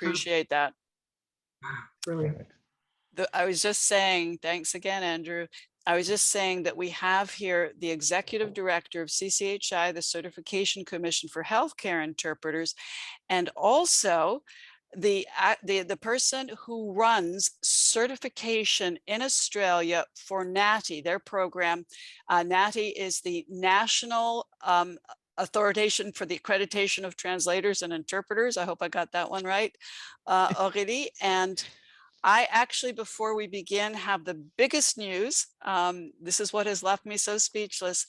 appreciate that. Brilliant. I was just saying, thanks again, Andrew. I was just saying that we have here the executive director of CCHI, the Certification Commission for Healthcare Interpreters, and also the person who runs certification in Australia for NAATI, their program. NAATI is the National Authority for the Accreditation of Translators and Interpreters. I hope I got that one right, Aurélie. And I actually, before we begin, have the biggest news. This is what has left me so speechless.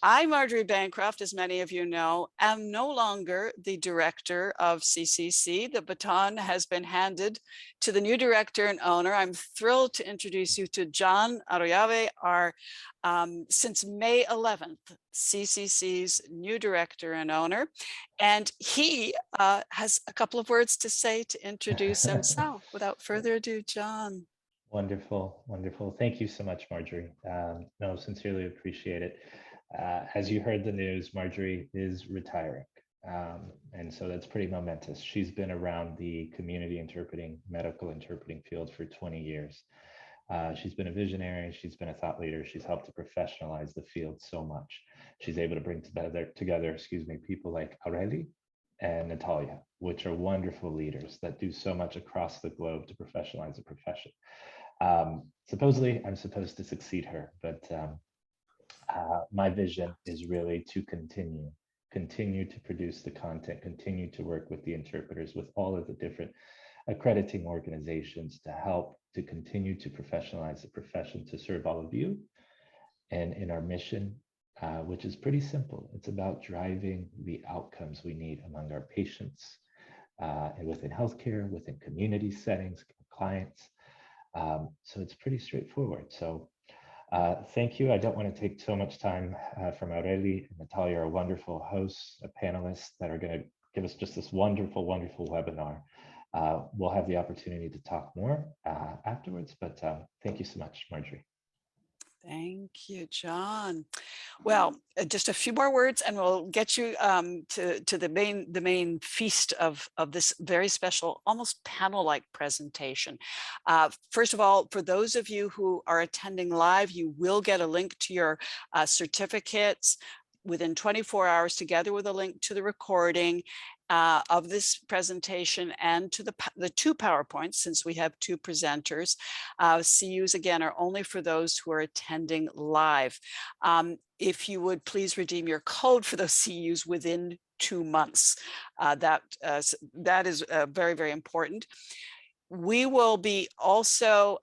I, Marjorie Bancroft, as many of you know, am no longer the director of CCC. The baton has been handed to the new director and owner. I'm thrilled to introduce you to John Aurélie, our since May 11th, CCC's new director and owner. And he has a couple of words to say to introduce himself. Without further ado, John. Wonderful, wonderful. Thank you so much, Marjorie. No, sincerely appreciate it. As you heard the news, Marjorie is retiring. And so that's pretty momentous. She's been around the community interpreting, medical interpreting field for 20 years. She's been a visionary, she's been a thought leader, she's helped to professionalize the field so much. She's able to bring together, people like Aurélie and Natalya, which are wonderful leaders that do so much across the globe to professionalize the profession. Supposedly, I'm supposed to succeed her, but my vision is really to continue to produce the content, continue to work with the interpreters, with all of the different accrediting organizations to help to continue to professionalize the profession, to serve all of you. And in our mission, which is pretty simple, it's about driving the outcomes we need among our patients, and within healthcare, within community settings, clients. So it's pretty straightforward. So thank you. I don't want to take so much time from Aurélie and Natalya, our wonderful hosts, panelists that are going to give us just this wonderful, wonderful webinar. We'll have the opportunity to talk more afterwards, but thank you so much, Marjorie. Thank you, John. Well, just a few more words and we'll get you to the main feast of this very special, almost panel-like presentation. First of all, for those of you who are attending live, you will get a link to your certificates within 24 hours, together with a link to the recording of this presentation and to the two PowerPoints, since we have two presenters. CUs, again, are only for those who are attending live. If you would please redeem your code for those CUs within 2 months. That is very, very important. We will be also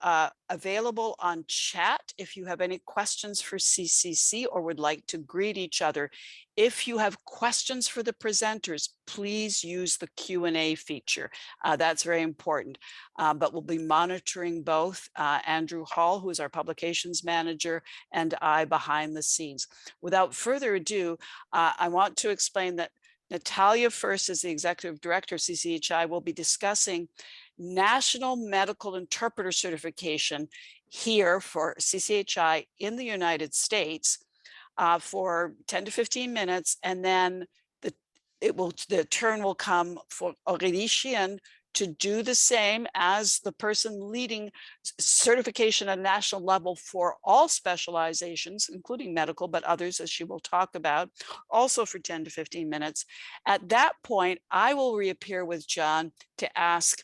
available on chat if you have any questions for CCC or would like to greet each other. If you have questions for the presenters, please use the Q&A feature. That's very important. But we'll be monitoring both Andrew Hall, who is our publications manager, and I behind the scenes. Without further ado, I want to explain that Natalya first, as the executive director of CCHI, will be discussing National Medical Interpreter Certification here for CCHI in the United States for 10 to 15 minutes, and then the turn will come for Aurélie Sheehan to do the same as the person leading certification at a national level for all specializations, including medical, but others, as she will talk about, also for 10 to 15 minutes. At that point, I will reappear with John to ask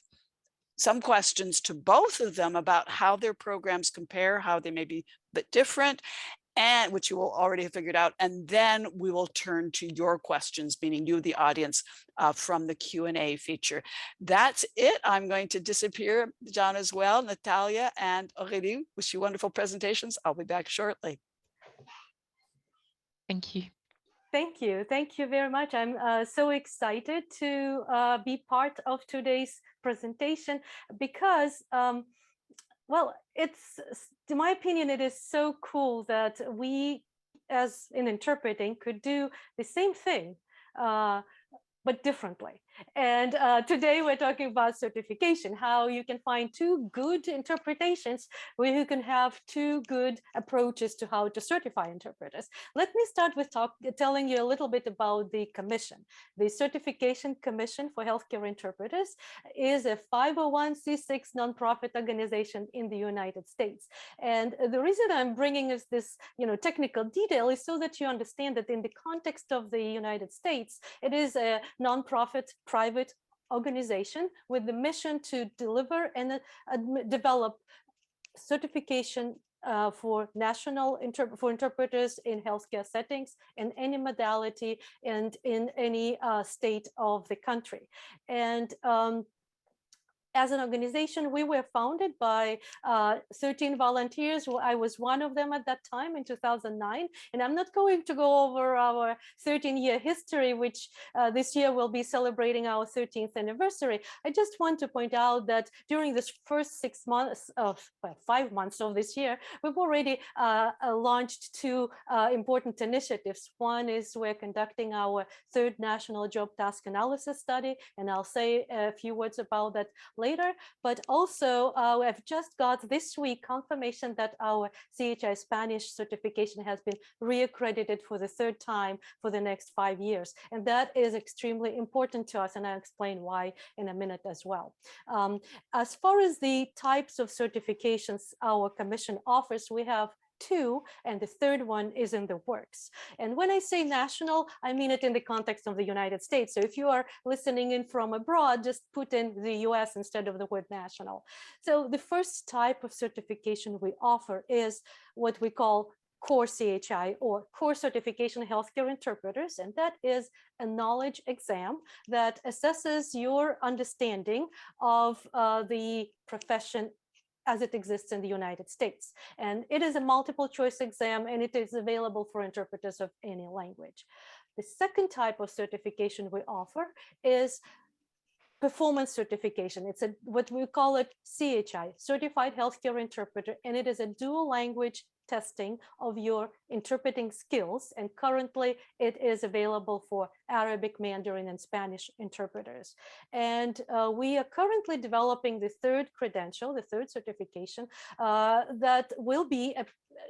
some questions to both of them about how their programs compare, how they may be a bit different, and which you will already have figured out. And then we will turn to your questions, meaning you, the audience, from the Q&A feature. That's it. I'm going to disappear, John, as well. Natalya and Aurélie, wish you wonderful presentations. I'll be back shortly. Thank you. Thank you. Thank you very much. I'm so excited to be part of today's presentation because, well, in my opinion, it is so cool that we, as in interpreting, could do the same thing, but differently. And today we're talking about certification, how you can find two good interpretations where you can have two good approaches to how to certify interpreters. Let me start with telling you a little bit about the commission. The Certification Commission for Healthcare Interpreters is a 501c6 nonprofit organization in the United States. And the reason I'm bringing us this technical detail is so that you understand that in the context of the United States, it is a nonprofit private organization with the mission to deliver and develop certification for interpreters in healthcare settings in any modality and in any state of the country. And as an organization, we were founded by 13 volunteers. I was one of them at that time in 2009. And I'm not going to go over our 13-year history, which this year we'll be celebrating our 13th anniversary. I just want to point out that during this first 5 months of this year, we've already launched two important initiatives. One is we're conducting our third National Job Task Analysis Study, and I'll say a few words about that later, but also I've just got this week confirmation that our CCHI Spanish certification has been reaccredited for the third time for the next 5 years. And that is extremely important to us, and I'll explain why in a minute as well. As far as the types of certifications our commission offers, we have two, and the third one is in the works. And when I say national, I mean it in the context of the United States. So if you are listening in from abroad, just put in the US instead of the word national. So the first type of certification we offer is what we call core CHI, or core certification healthcare interpreters. And that is a knowledge exam that assesses your understanding of the profession as it exists in the United States. And it is a multiple choice exam, and it is available for interpreters of any language. The second type of certification we offer is performance certification. It's what we call it CHI, Certified Healthcare Interpreter, and it is a dual language testing of your interpreting skills. And currently it is available for Arabic, Mandarin, and Spanish interpreters. And we are currently developing the third credential, the third certification, that will be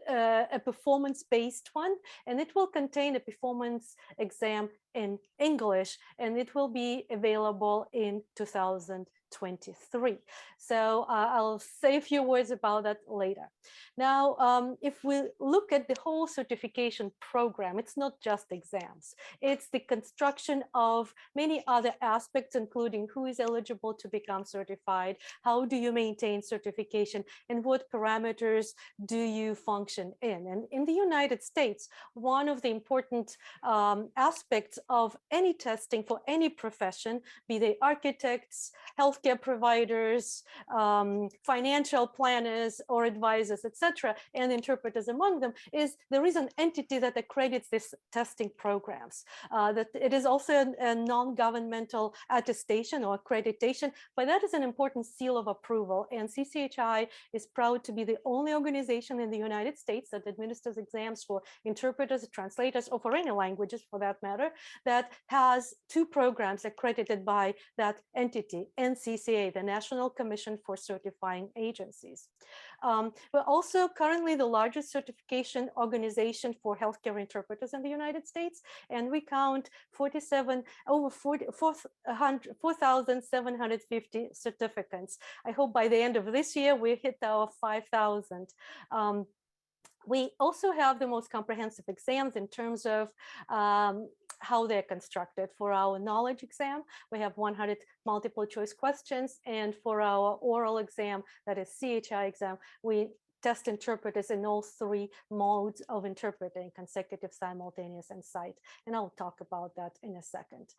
a performance-based one, and it will contain a performance exam in English, and it will be available in 2023. So I'll say a few words about that later. Now, if we look at the whole certification program, it's not just exams. It's the construction of many other aspects, including who is eligible to become certified, how do you maintain certification, and what parameters do you function in. And in the United States, one of the important aspects of any testing for any profession, be they architects, healthcare providers, financial planners or advisors, etc., and interpreters among them, is there is an entity that accredits these testing programs. That it is also a non-governmental attestation or accreditation, but that is an important seal of approval. And CCHI is proud to be the only organization in the United States that administers exams for interpreters, translators, or for any languages for that matter, that has two programs accredited by that entity, NCCA, the National Commission for Certifying Agencies. We're also currently the largest certification organization for healthcare interpreters in the United States, and we count 4,750 certificates. I hope by the end of this year we hit our 5,000. We also have the most comprehensive exams in terms of how they're constructed. For our knowledge exam, we have 100 multiple choice questions, and for our oral exam, that is CHI exam, we test interpreters in all three modes of interpreting: consecutive, simultaneous, and sight. And I'll talk about that in a second.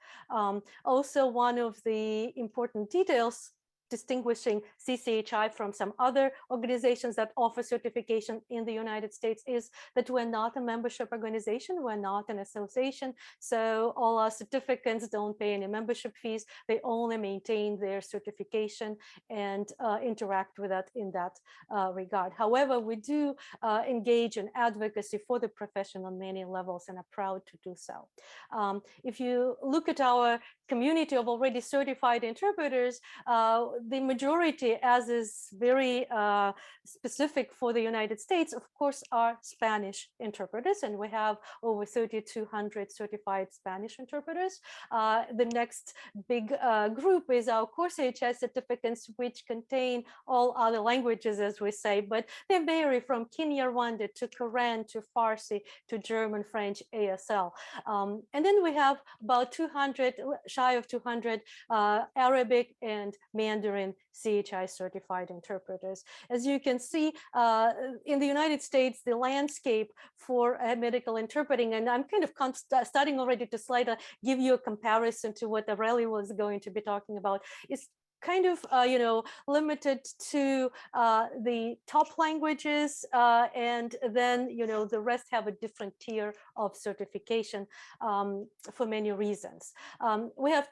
Also, one of the important details distinguishing CCHI from some other organizations that offer certification in the United States is that we're not a membership organization, we're not an association, so all our certificates don't pay any membership fees, they only maintain their certification and interact with that in that regard. However, we do engage in advocacy for the profession on many levels and are proud to do so. If you look at our community of already certified interpreters, the majority, as is very specific for the United States, of course, are Spanish interpreters, and we have over 3,200 certified Spanish interpreters. The next big group is our core CHI certificates, which contain all other languages, as we say, but they vary from Kinyarwanda to Karen to Farsi to German, French, ASL. And then we have about 200, shy of 200 Arabic and Mandarin CHI certified interpreters. As you can see, in the United States, the landscape for medical interpreting, and I'm kind of starting already to give you a comparison to what Aurélie was going to be talking about, is kind of, limited to the top languages, and then, the rest have a different tier of certification for many reasons. We have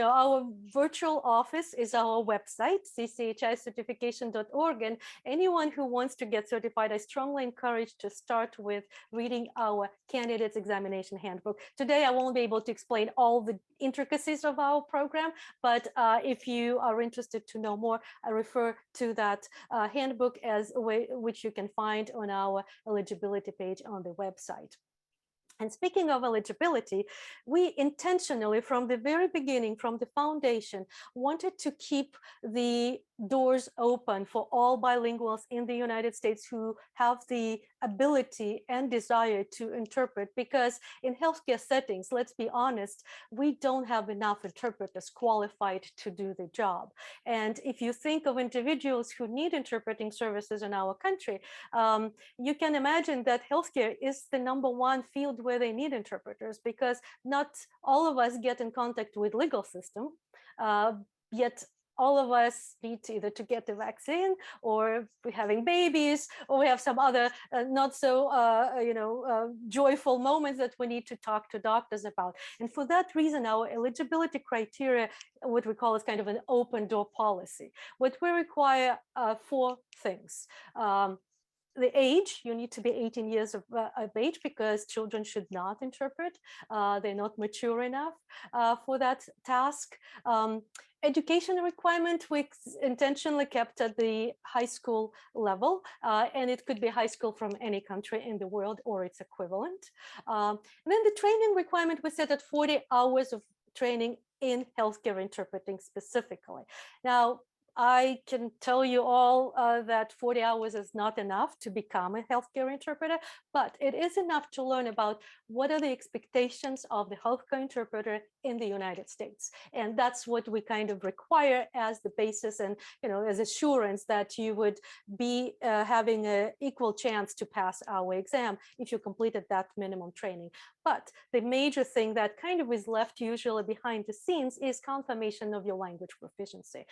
our virtual office is our website, cchicertification.org, and anyone who wants to get certified, I strongly encourage to start with reading our candidates examination handbook. Today, I won't be able to explain all the intricacies of our program, but if you are interested to know more, I refer to that handbook as a way which you can find on our eligibility page on the website. And speaking of eligibility, we intentionally, from the very beginning, from the foundation, wanted to keep the doors open for all bilinguals in the United States who have the ability and desire to interpret, because in healthcare settings, let's be honest, we don't have enough interpreters qualified to do the job. And if you think of individuals who need interpreting services in our country, you can imagine that healthcare is the #1 field where they need interpreters, because not all of us get in contact with legal system, yet all of us need to either to get the vaccine, or we're having babies, or we have some other not so joyful moments that we need to talk to doctors about. And for that reason, our eligibility criteria, what we call is kind of an open door policy. What we require 4 things. The age, you need to be 18 years of age, because children should not interpret. They're not mature enough for that task. Education requirement, we intentionally kept at the high school level, and it could be high school from any country in the world or its equivalent. And then the training requirement we set at 40 hours of training in healthcare interpreting specifically. Now, I can tell you all that 40 hours is not enough to become a healthcare interpreter, but it is enough to learn about what are the expectations of the healthcare interpreter in the United States. And that's what we kind of require as the basis and, as assurance that you would be having an equal chance to pass our exam if you completed that minimum training. But the major thing that kind of is left usually behind the scenes is confirmation of your language proficiency.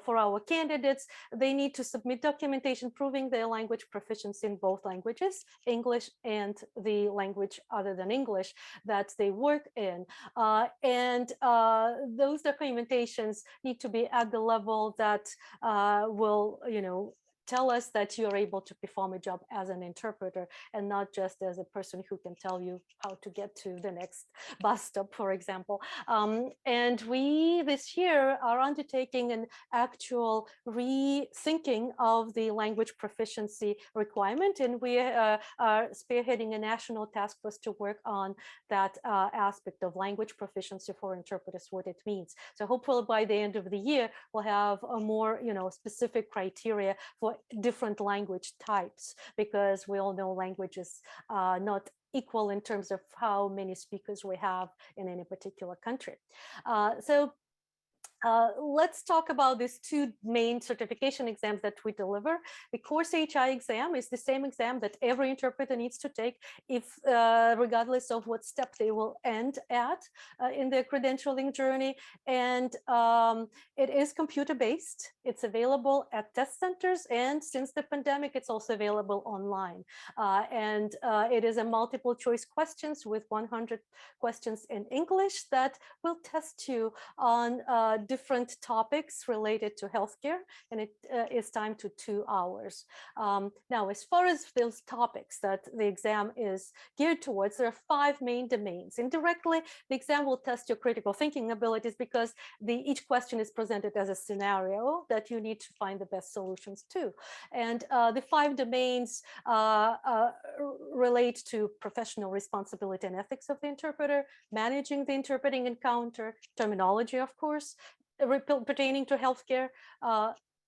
For our candidates, they need to submit documentation proving their language proficiency in both languages, English and the language other than English that they work in. And those documentations need to be at the level that will, tell us that you're able to perform a job as an interpreter and not just as a person who can tell you how to get to the next bus stop, for example. And we this year are undertaking an actual rethinking of the language proficiency requirement, and we are spearheading a national task force to work on that aspect of language proficiency for interpreters, what it means. So hopefully by the end of the year, we'll have a more specific criteria for different language types, because we all know language is not equal in terms of how many speakers we have in any particular country. So Let's talk about these two main certification exams that we deliver. The core CHI exam is the same exam that every interpreter needs to take, if regardless of what step they will end at in their credentialing journey. And it is computer-based. It's available at test centers, and since the pandemic, it's also available online. And it is a multiple choice questions with 100 questions in English that will test you on different topics related to healthcare, and it is timed to 2 hours. Now, as far as those topics that the exam is geared towards, there are 5 main domains. Indirectly, the exam will test your critical thinking abilities because each question is presented as a scenario that you need to find the best solutions to. And the 5 domains relate to professional responsibility and ethics of the interpreter, managing the interpreting encounter, terminology, of course, pertaining to healthcare,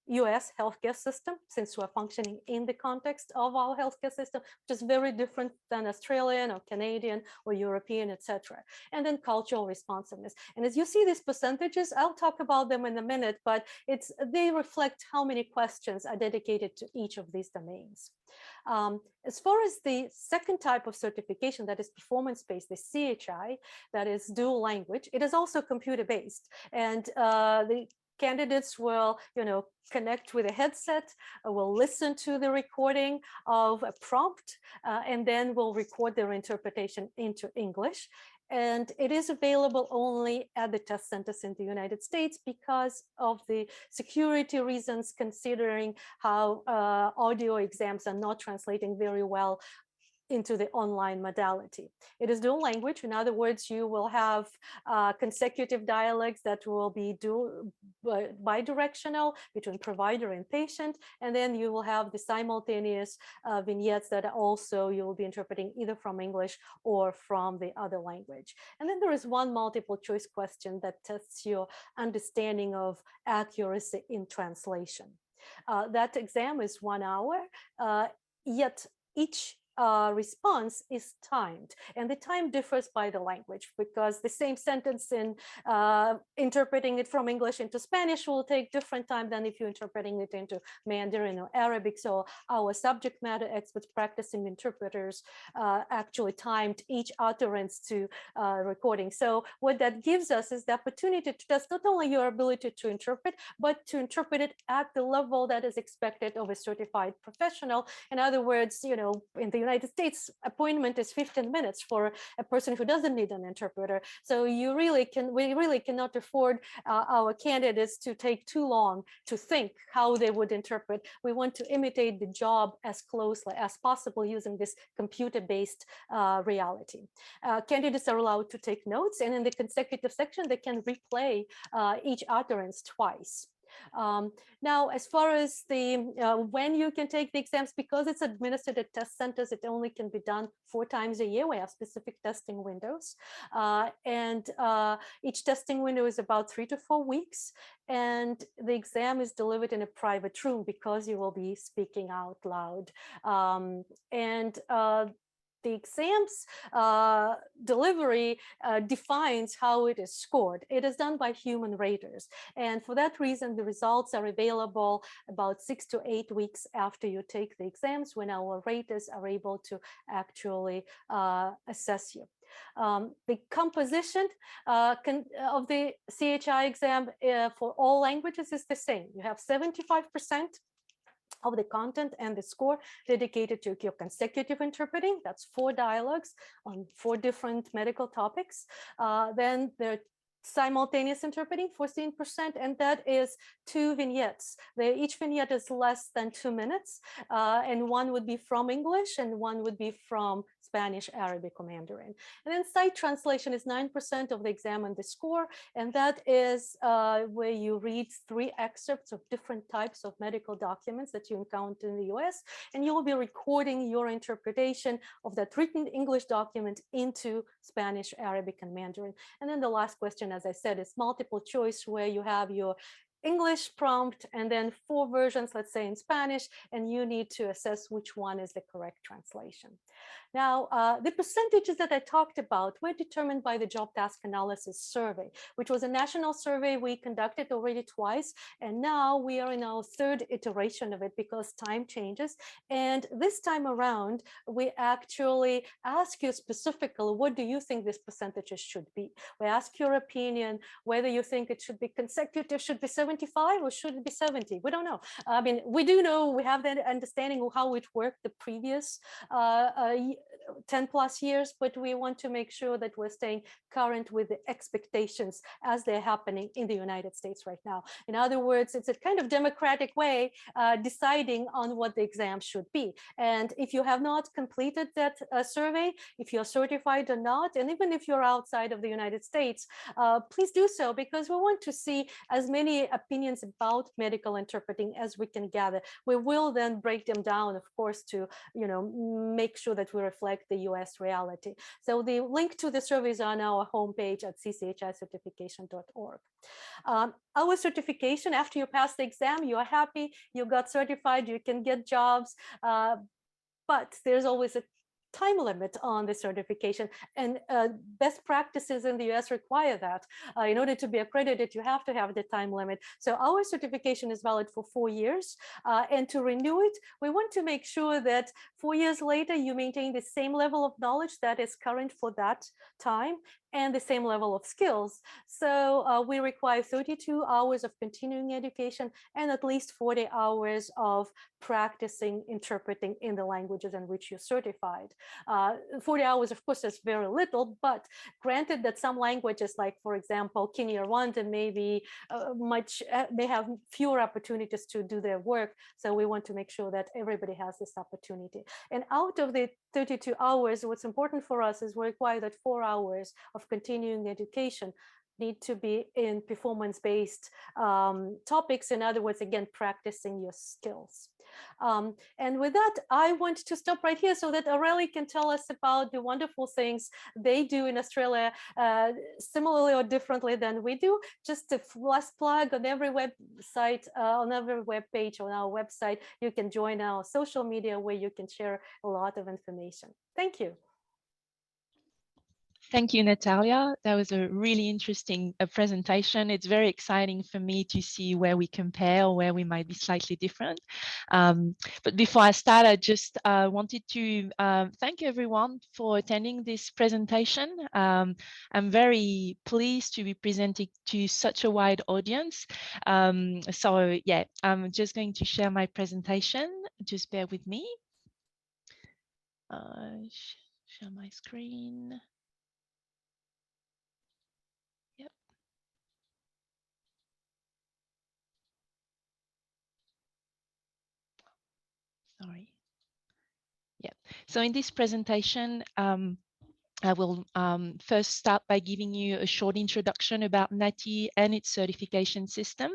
US healthcare system, since we're functioning in the context of our healthcare system, which is very different than Australian or Canadian or European, etc. And then cultural responsiveness. And as you see these percentages, I'll talk about them in a minute, but they reflect how many questions are dedicated to each of these domains. As far as the second type of certification, that is performance-based, the CHI, that is dual language, it is also computer-based. And the candidates will, connect with a headset, will listen to the recording of a prompt, and then will record their interpretation into English. And it is available only at the test centers in the United States because of the security reasons, considering how audio exams are not translating very well into the online modality. It is dual language. In other words, you will have consecutive dialogues that will be bidirectional between provider and patient. And then you will have the simultaneous vignettes that also you will be interpreting either from English or from the other language. And then there is one multiple choice question that tests your understanding of accuracy in translation. That exam is 1 hour, yet each response is timed, and the time differs by the language, because the same sentence in interpreting it from English into Spanish will take different time than if you're interpreting it into Mandarin or Arabic. So our subject matter experts, practicing interpreters, actually timed each utterance to recording. So what that gives us is the opportunity to test not only your ability to interpret, but to interpret it at the level that is expected of a certified professional. In other words, in the United States, appointment is 15 minutes for a person who doesn't need an interpreter. So we really cannot afford our candidates to take too long to think how they would interpret. We want to imitate the job as closely as possible using this computer-based reality. Candidates are allowed to take notes, and in the consecutive section, they can replay each utterance twice. Now, as far as when you can take the exams, because it's administered at test centers, it only can be done 4 times a year. We have specific testing windows, and each testing window is about 3 to 4 weeks, and the exam is delivered in a private room because you will be speaking out loud. The exams delivery defines how it is scored. It is done by human raters. And for that reason, the results are available about 6 to 8 weeks after you take the exams, when our raters are able to actually assess you. The composition of the CHI exam for all languages is the same. You have 75% of the content and the score dedicated to your consecutive interpreting. That's 4 dialogues on 4 different medical topics. Then there are simultaneous interpreting, 14%, and that is 2 vignettes. Each vignette is less than 2 minutes, and one would be from English and one would be from Spanish, Arabic, or Mandarin. And then site translation is 9% of the exam and the score, and that is where you read 3 excerpts of different types of medical documents that you encounter in the US, and you will be recording your interpretation of that written English document into Spanish, Arabic, and Mandarin. And then the last question, as I said, is multiple choice, where you have your English prompt and then 4 versions, let's say in Spanish, and you need to assess which one is the correct translation. Now, the percentages that I talked about were determined by the Job Task Analysis Survey, which was a national survey we conducted already twice. And now we are in our 3rd iteration of it because time changes. And this time around, we actually ask you specifically, what do you think these percentages should be? We ask your opinion, whether you think it should be consecutive, should be 75 or should it be 70? We don't know. I mean, we do know, we have that understanding of how it worked the previous 10 plus years, but we want to make sure that we're staying current with the expectations as they're happening in the United States right now. In other words, it's a kind of democratic way deciding on what the exam should be. And if you have not completed that survey, if you're certified or not, and even if you're outside of the United States, please do so, because we want to see as many opinions about medical interpreting as we can gather. We will then break them down, of course, to make sure that we reflect the US reality. So the link to the survey is on our homepage at cchicertification.org. Our certification, after you pass the exam, you are happy, you got certified, you can get jobs, but there's always a time limit on the certification, and best practices in the US require that. In order to be accredited, you have to have the time limit. So our certification is valid for 4 years, and to renew it, we want to make sure that 4 years later, you maintain the same level of knowledge that is current for that time, and the same level of skills. So we require 32 hours of continuing education and at least 40 hours of practicing interpreting in the languages in which you're certified. 40 hours, of course, is very little, but granted that some languages, like, for example, Kinyarwanda, may have fewer opportunities to do their work. So we want to make sure that everybody has this opportunity. And out of the 32 hours, what's important for us is we require that 4 hours of continuing education need to be in performance-based topics. In other words, again, practicing your skills. And with that, I want to stop right here so that Aurélie can tell us about the wonderful things they do in Australia, similarly or differently than we do. Just a last plug: on every website, on every web page on our website, you can join our social media where you can share a lot of information. Thank you. Thank you, Natalya. That was a really interesting presentation. It's very exciting for me to see where we compare, where we might be slightly different. But before I start, I just wanted to thank everyone for attending this presentation. I'm very pleased to be presenting to such a wide audience. So yeah, I'm just going to share my presentation. Just bear with me. Share my screen. Sorry. Yeah. So in this presentation, I will first start by giving you a short introduction about NAATI and its certification system.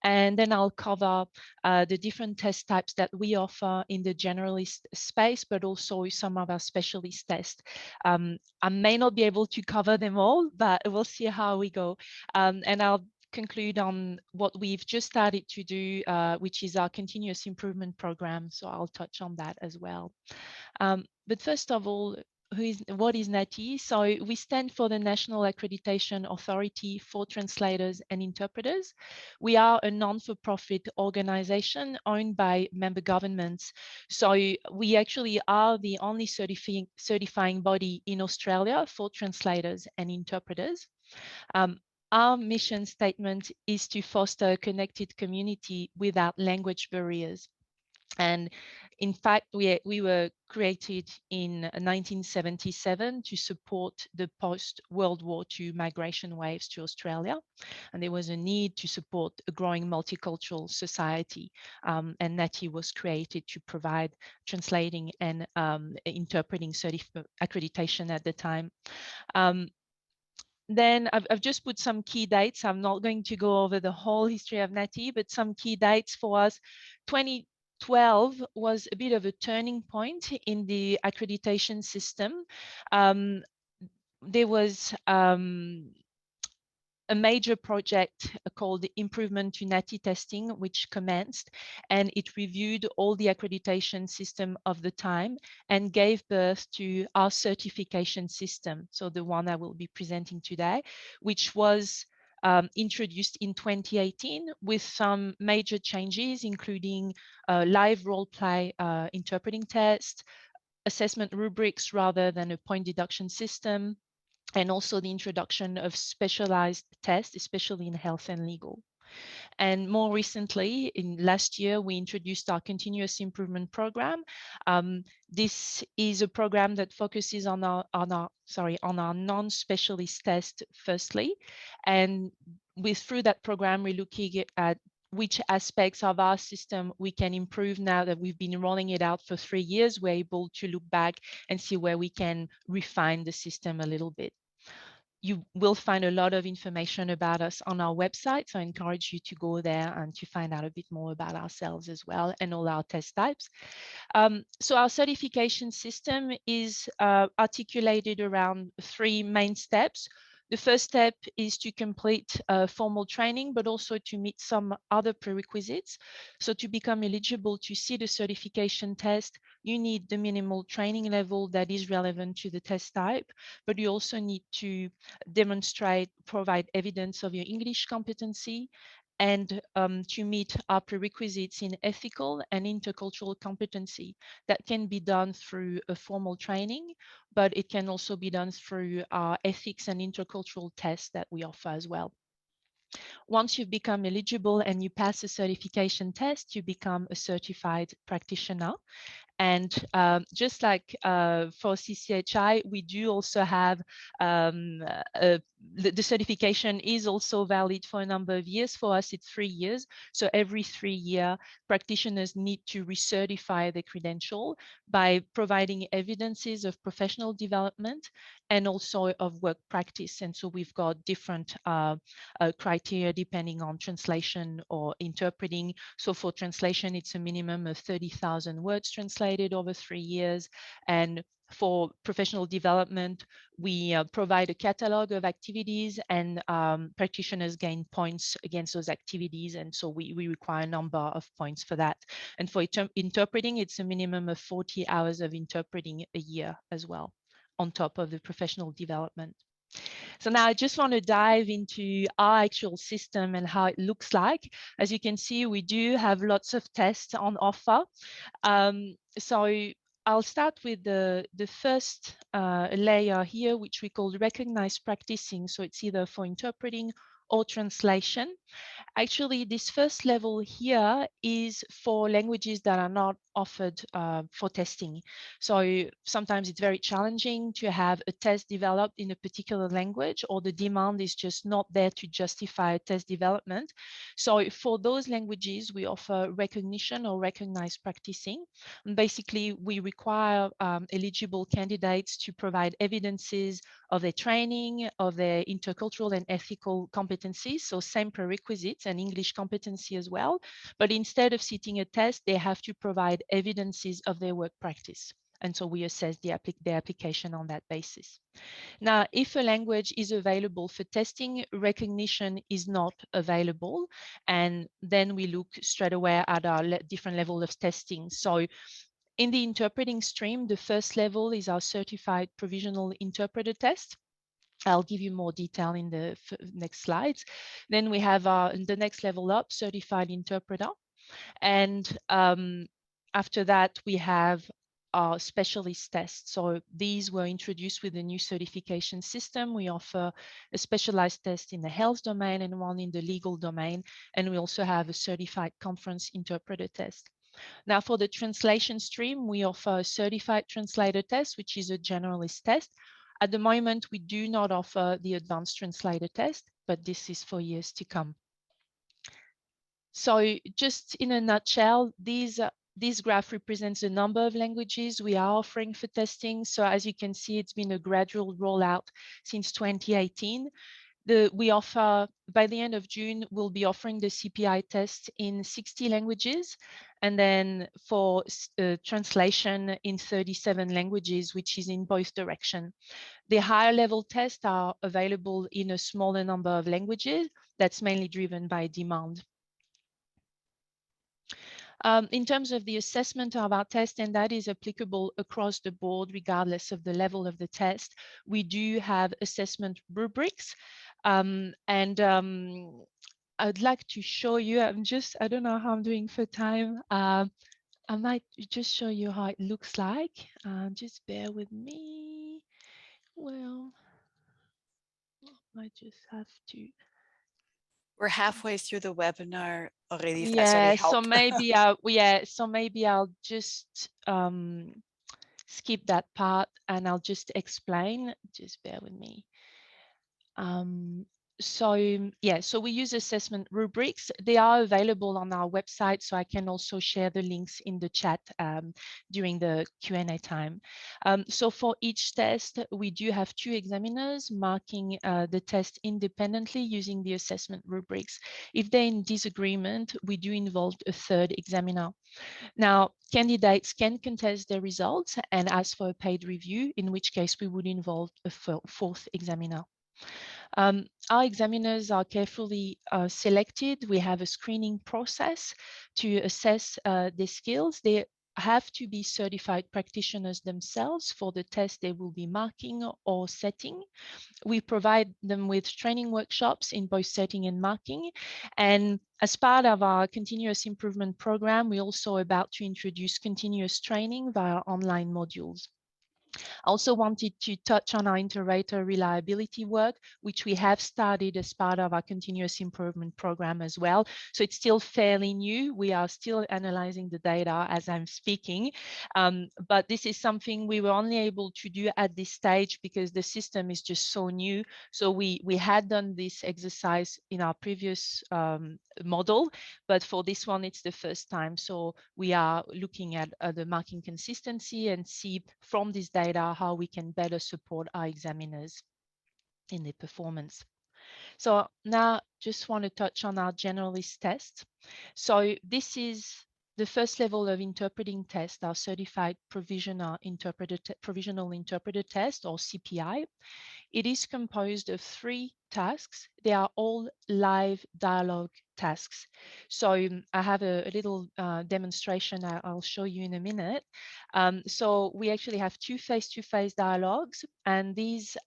And then I'll cover the different test types that we offer in the generalist space, but also some of our specialist tests. I may not be able to cover them all, but we'll see how we go. And I'll conclude on what we've just started to do, which is our continuous improvement program. So I'll touch on that as well. But first of all, what is NAATI? So we stand for the National Accreditation Authority for Translators and Interpreters. We are a non-for-profit organization owned by member governments. So we actually are the only certifying body in Australia for translators and interpreters. Our mission statement is to foster a connected community without language barriers. And in fact, we were created in 1977 to support the post-World War II migration waves to Australia. And there was a need to support a growing multicultural society. And NAATI was created to provide translating and interpreting accreditation at the time. Then I've just put some key dates. I'm not going to go over the whole history of NAATI, but some key dates for us. 2012 was a bit of a turning point in the accreditation system. There was a major project called Improvement to NAATI Testing, which commenced, and it reviewed all the accreditation system of the time and gave birth to our certification system. So the one I will be presenting today, which was introduced in 2018 with some major changes, including live role-play interpreting test, assessment rubrics rather than a point deduction system, and also the introduction of specialized tests, especially in health and legal. And more recently, in last year, we introduced our continuous improvement program. This is a program that focuses on our non-specialist test firstly, and through that program, we're looking at which aspects of our system we can improve. Now that we've been rolling it out for 3 years, we're able to look back and see where we can refine the system a little bit. You will find a lot of information about us on our website, so I encourage you to go there and to find out a bit more about ourselves as well and all our test types. So our certification system is articulated around 3 main steps. The first step is to complete formal training, but also to meet some other prerequisites. So to become eligible to see the certification test, you need the minimal training level that is relevant to the test type, but you also need to demonstrate, provide evidence of your English competency, and to meet our prerequisites in ethical and intercultural competency. That can be done through a formal training, but it can also be done through our ethics and intercultural tests that we offer as well. Once you've become eligible and you pass a certification test, you become a certified practitioner. And just like for CCHI, we do also have the certification is also valid for a number of years. For us, it's 3 years. So every 3 years, practitioners need to recertify the credential by providing evidences of professional development and also of work practice. And so we've got different criteria depending on translation or interpreting. So for translation, it's a minimum of 30,000 words translated over 3 years. And for professional development, we provide a catalog of activities, and practitioners gain points against those activities. And so we require a number of points for that. And for interpreting, it's a minimum of 40 hours of interpreting a year as well, on top of the professional development. So now I just want to dive into our actual system and how it looks like. As you can see, we do have lots of tests on offer. So I'll start with the first layer here, which we call recognized practicing. So it's either for interpreting or translation. Actually, this first level here is for languages that are not offered for testing. So sometimes it's very challenging to have a test developed in a particular language, or the demand is just not there to justify a test development. So for those languages, we offer recognition or recognized practicing. And basically, we require eligible candidates to provide evidences of their training, of their intercultural and ethical competencies, so same prerequisites and English competency as well. But instead of sitting a test, they have to provide evidences of their work practice. And so we assess the application on that basis. Now, if a language is available for testing, recognition is not available. And then we look straight away at our different levels of testing. So in the interpreting stream, the first level is our certified provisional interpreter test. I'll give you more detail in the next slides. Then we have the next level up, certified interpreter. And after that, we have our specialist tests. So these were introduced with the new certification system. We offer a specialized test in the health domain and one in the legal domain. And we also have a certified conference interpreter test. Now, for the translation stream, we offer a certified translator test, which is a generalist test. At the moment, we do not offer the advanced translator test, but this is for years to come. So just in a nutshell, this graph represents the number of languages we are offering for testing. So as you can see, it's been a gradual rollout since 2018. We offer, by the end of June, we'll be offering the CPI test in 60 languages, and then for translation in 37 languages, which is in both directions. The higher level tests are available in a smaller number of languages. That's mainly driven by demand. In terms of the assessment of our test, and that is applicable across the board, regardless of the level of the test, we do have assessment rubrics. I'd like to show you, I don't know how I'm doing for time. I might just show you how it looks like. Just bear with me. Well, I just have to. We're halfway through the webinar already, if that's any Yeah, help. so maybe I'll just skip that part and I'll just explain. Just bear with me. So we use assessment rubrics. They are available on our website, so I can also share the links in the chat during the Q&A time. So for each test, we do have 2 examiners marking the test independently using the assessment rubrics. If they're in disagreement, we do involve a 3rd examiner. Now, candidates can contest their results and ask for a paid review, in which case we would involve a 4th examiner. Our examiners are carefully selected. We have a screening process to assess their skills. They have to be certified practitioners themselves for the test they will be marking or setting. We provide them with training workshops in both setting and marking. And as part of our continuous improvement program, we're also about to introduce continuous training via online modules. I also wanted to touch on our inter-rater reliability work, which we have started as part of our continuous improvement program as well. So it's still fairly new. We are still analyzing the data as I'm speaking, but this is something we were only able to do at this stage because the system is just so new. So we had done this exercise in our previous model, but for this one, it's the first time. So we are looking at the marking consistency and see from this data how we can better support our examiners in their performance. So now just want to touch on our generalist test. So this is the first level of interpreting test, our certified provisional interpreter test, or CPI. It is composed of 3 tasks. They are all live dialogue tasks. So I have a little demonstration I'll show you in a minute. So we actually have 2 face-to-face dialogues, and these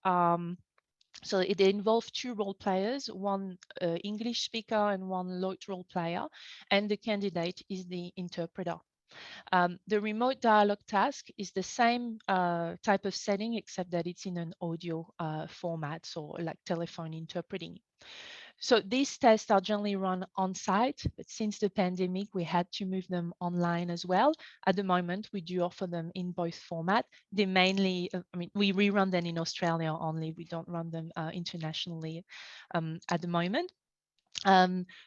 so it involves 2 role players, one English speaker and one Lloyd role player, and the candidate is the interpreter. The remote dialogue task is the same type of setting, except that it's in an audio format, so like telephone interpreting. So these tests are generally run on site, but since the pandemic, we had to move them online as well. At the moment, we do offer them in both formats. They mainly, we rerun them in Australia only. We don't run them internationally at the moment.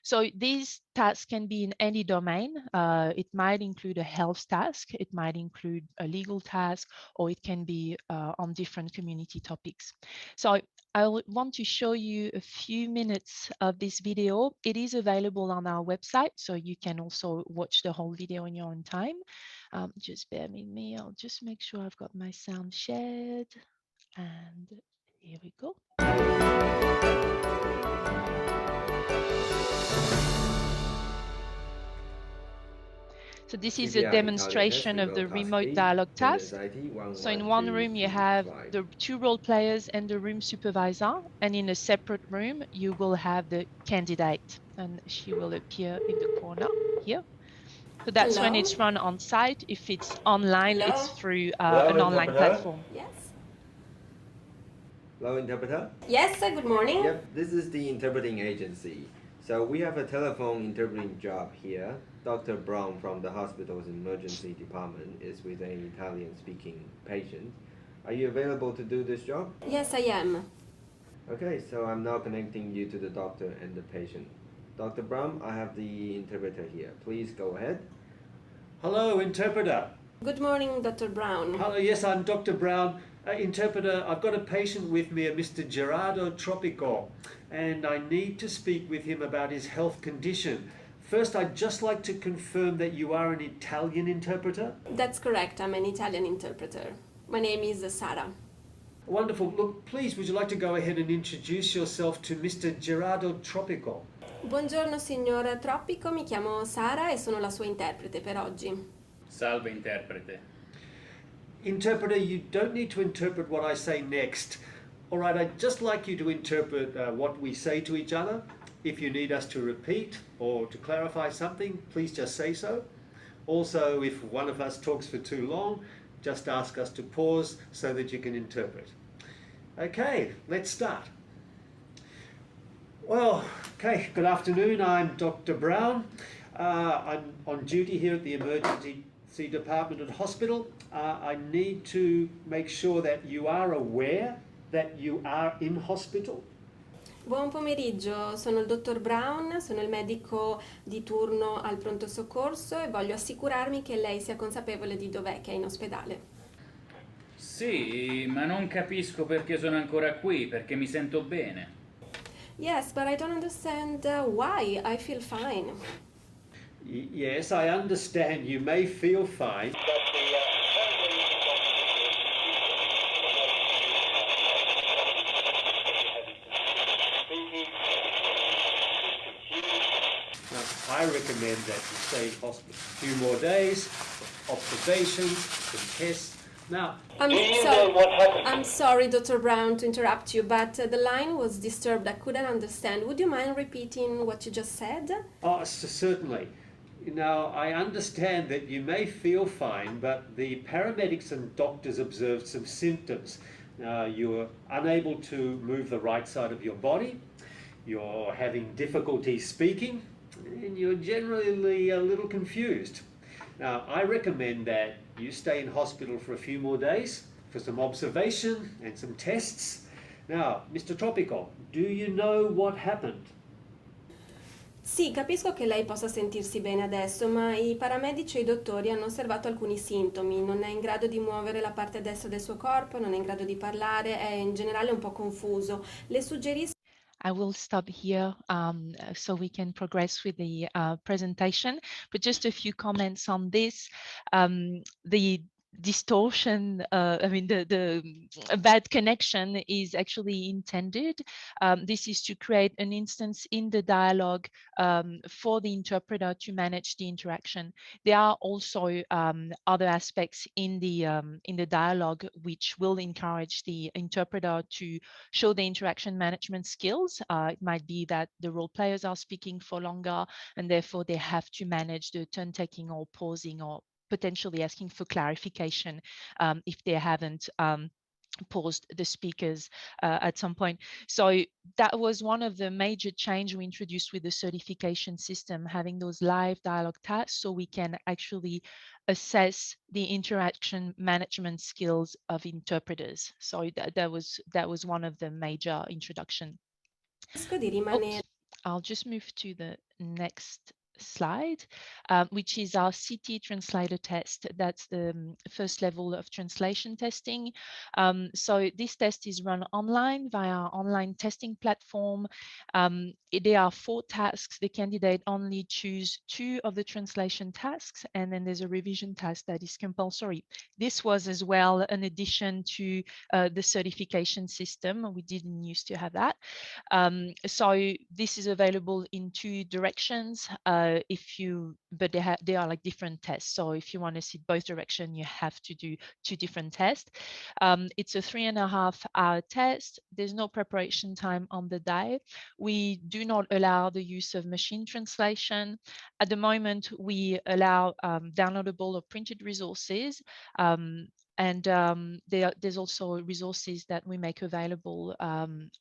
So these tasks can be in any domain. It might include a health task, it might include a legal task, or it can be on different community topics. So I want to show you a few minutes of this video. It is available on our website, so you can also watch the whole video in your own time. Just bear with me. I'll just make sure I've got my sound shared. And here we go. So this is a demonstration of the remote dialogue task. So in one room, you have the 2 role players and the room supervisor, and in a separate room, you will have the candidate, and she will appear in the corner here. So that's when it's run on site. If it's online, it's through an online platform. Yes. Hello, interpreter. Yes, good morning. Yep, this is the interpreting agency. So we have a telephone interpreting job here. Dr. Brown from the hospital's emergency department is with an Italian-speaking patient. Are you available to do this job? Yes, I am. Okay, so I'm now connecting you to the doctor and the patient. Dr. Brown, I have the interpreter here. Please go ahead. Hello, interpreter. Good morning, Dr. Brown. Hello, yes, I'm Dr. Brown. Interpreter, I've got a patient with me, a Mr. Gerardo Tropico, and I need to speak with him about his health condition. First, I'd just like to confirm that you are an Italian interpreter. That's correct, I'm an Italian interpreter. My name is Sara. Wonderful. Look, please, would you like to go ahead and introduce yourself to Mr. Gerardo Tropico? Buongiorno signor Tropico, mi chiamo Sara e sono la sua interprete per oggi. Salve interprete. Interpreter, you don't need to interpret what I say next. All right, I'd just like you to interpret what we say to each other. If you need us to repeat or to clarify something, please just say so. Also, if one of us talks for too long, just ask us to pause so that you can interpret. Okay, let's start. Well, okay, good afternoon. I'm Dr. Brown. I'm on duty here at the Emergency Department at hospital. I need to make sure that you are aware that you are in hospital. Buon pomeriggio, sono il dottor Brown, sono il medico di turno al pronto soccorso e voglio assicurarmi che lei sia consapevole di dov'è che è in ospedale. Sì, ma non capisco perché sono ancora qui, perché mi sento bene. Yes, but I don't understand why. I feel fine. Yes, I understand you may feel fine. I recommend that you stay in hospital a few more days, observations, some tests. Now, I'm sorry, Dr. Brown, to interrupt you, but the line was disturbed. I couldn't understand. Would you mind repeating what you just said? oh, certainly. Now, I understand that you may feel fine, but the paramedics and doctors observed some symptoms. You're unable to move the right side of your body, you're having difficulty speaking, and you're generally a little confused. Now, I recommend that you stay in hospital for a few more days for some observation and some tests. Now, Mr. Tropico, do you know what happened? Sì, capisco che lei possa sentirsi bene adesso, ma i paramedici e i dottori hanno osservato alcuni sintomi. Non è in grado di muovere la parte destra del suo corpo, non è in grado di parlare, è in generale un po' confuso. Le suggerisco. I will stop here so we can progress with the presentation, but just a few comments on this. The distortion, the bad connection is actually intended. This is to create an instance in the dialogue for the interpreter to manage the interaction. There are also other aspects in the dialogue which will encourage the interpreter to show the interaction management skills. It might be that the role players are speaking for longer and therefore they have to manage the turn taking or pausing or potentially asking for clarification if they haven't paused the speakers at some point. So that was one of the major change we introduced with the certification system, having those live dialogue tasks so we can actually assess the interaction management skills of interpreters. So that was one of the major introduction. Oops, I'll just move to the next slide, which is our CT translator test. That's the first level of translation testing. So this test is run online via our online testing platform. There are 4 tasks. The candidate only choose 2 of the translation tasks, and then there's a revision task that is compulsory. This was as well an addition to the certification system. We didn't used to have that. So this is available in 2 directions. But they are like different tests. So if you want to see both directions, you have to do 2 different tests. It's a 3.5-hour test. There's no preparation time on the day. We do not allow the use of machine translation. At the moment, we allow downloadable or printed resources. There's also resources that we make available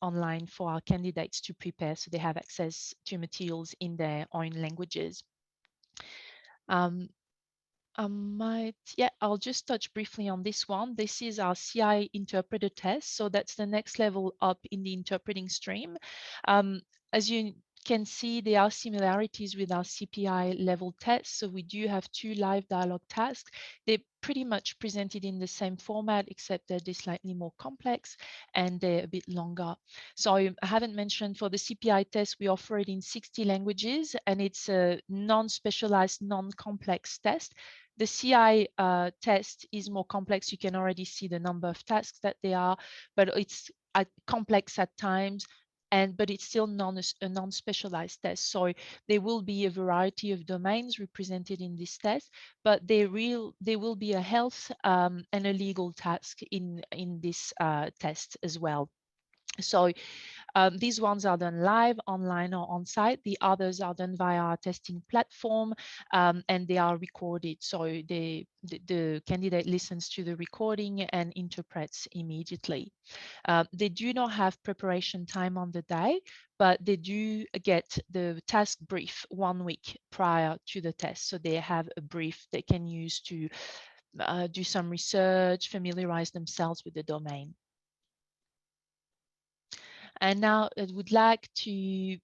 online for our candidates to prepare, so they have access to materials in their own languages. I'll just touch briefly on this one. This is our CI interpreter test. So that's the next level up in the interpreting stream. As you can see there are similarities with our CPI level tests. So we do have 2 live dialogue tasks. They're pretty much presented in the same format, except that they're slightly more complex and they're a bit longer. So I haven't mentioned, for the CPI test, we offer it in 60 languages, and it's a non-specialized, non-complex test. The CI test is more complex. You can already see the number of tasks that they are, but it's complex at times, but it's still a non-specialized test. So there will be a variety of domains represented in this test, but there will be a health and a legal task in this test as well. So these ones are done live, online, or on site. The others are done via our testing platform, and they are recorded. So the candidate listens to the recording and interprets immediately. They do not have preparation time on the day, but they do get the task brief 1 week prior to the test. So they have a brief they can use to do some research, familiarize themselves with the domain. And now I would like to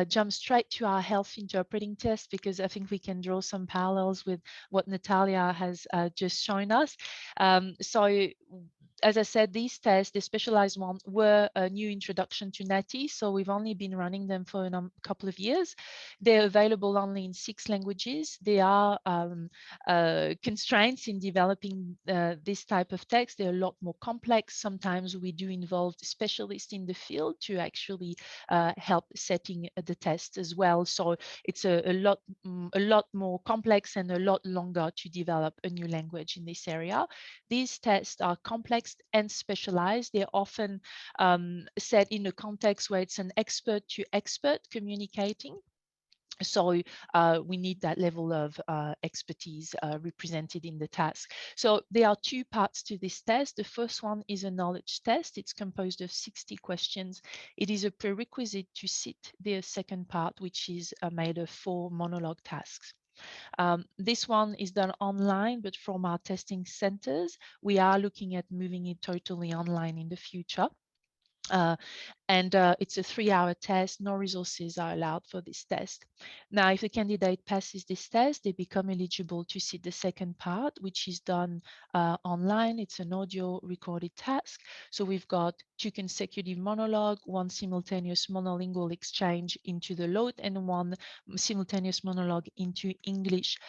jump straight to our health interpreting test, because I think we can draw some parallels with what Natalya has just shown us. So as I said, these tests, the specialized ones, were a new introduction to NAATI. So we've only been running them for a couple of years. They're available only in 6 languages. There are constraints in developing this type of text. They're a lot more complex. Sometimes we do involve specialists in the field to actually help setting the test as well. So it's a lot more complex and a lot longer to develop a new language in this area. These tests are complex and specialized. They're often set in a context where it's an expert to expert communicating. So we need that level of expertise represented in the task. So there are 2 parts to this test. The first one is a knowledge test. It's composed of 60 questions. It is a prerequisite to sit the second part, which is made of 4 monologue tasks. This one is done online, but from our testing centers, we are looking at moving it totally online in the future. It's a 3-hour test. No resources are allowed for this test. Now, if the candidate passes this test, they become eligible to sit the second part, which is done online. It's an audio recorded task. So we've got 2 consecutive monologue, 1 simultaneous monolingual exchange into the LOT, and 1 simultaneous monologue into English.